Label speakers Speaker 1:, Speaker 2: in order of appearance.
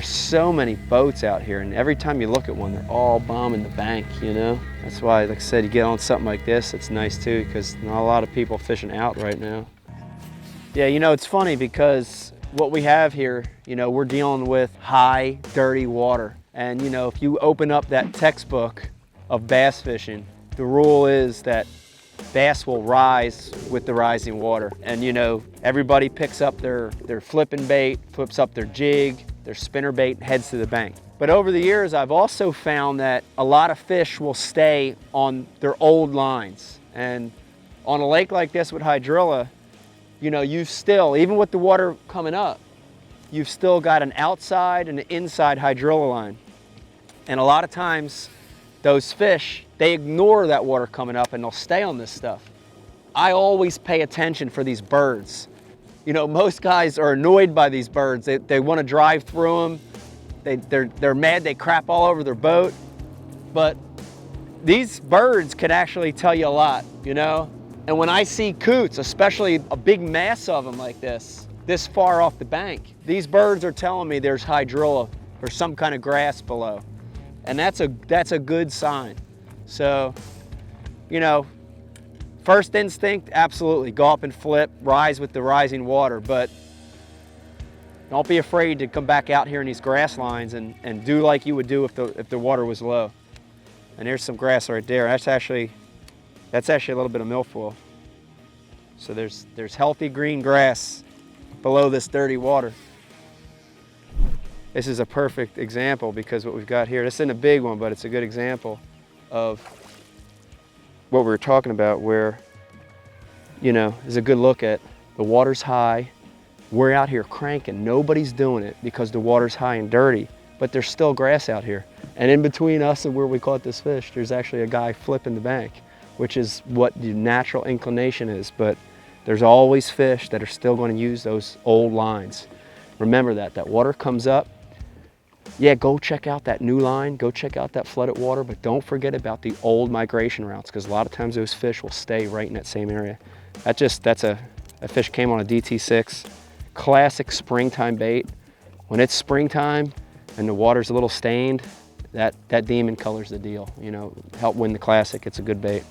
Speaker 1: there's so many boats out here, and every time you look at one, they're all bombing the bank, you know? That's why, like I said, you get on something like this, it's nice too, because not a lot of people fishing out right now. Yeah, you know, it's funny because what we have here, you know, we're dealing with high, dirty water. And you know, if you open up that textbook of bass fishing, the rule is that bass will rise with the rising water. And you know, everybody picks up their flipping bait, flips up their jig, their spinner bait, and heads to the bank. But over the years, I've also found that a lot of fish will stay on their old lines. And on a lake like this with hydrilla, you know, you still, even with the water coming up, you've still got an outside and an inside hydrilla line. And a lot of times, those fish, they ignore that water coming up and they'll stay on this stuff. I always pay attention for these birds. You know, most guys are annoyed by these birds. They want to drive through them. They're mad, they crap all over their boat. But these birds can actually tell you a lot, you know? And when I see coots, especially a big mass of them like this far off the bank, these birds are telling me there's hydrilla or some kind of grass below. And that's a good sign. So, you know, first instinct, absolutely, go up and flip, rise with the rising water, but don't be afraid to come back out here in these grass lines and do like you would do if the water was low. And there's some grass right there. That's actually a little bit of milfoil. So there's healthy green grass below this dirty water. This is a perfect example because what we've got here, this isn't a big one, but it's a good example of what we were talking about where, you know, is a good look at the water's high. We're out here cranking. Nobody's doing it because the water's high and dirty, but there's still grass out here. And in between us and where we caught this fish, there's actually a guy flipping the bank, which is what the natural inclination is. But there's always fish that are still going to use those old lines. Remember that water comes up. Yeah, go check out that new line, go check out that flooded water, but don't forget about the old migration routes because a lot of times those fish will stay right in that same area. That fish came on a DT6, classic springtime bait. When it's springtime and the water's a little stained, that demon colors the deal. You know, help win the classic, it's a good bait.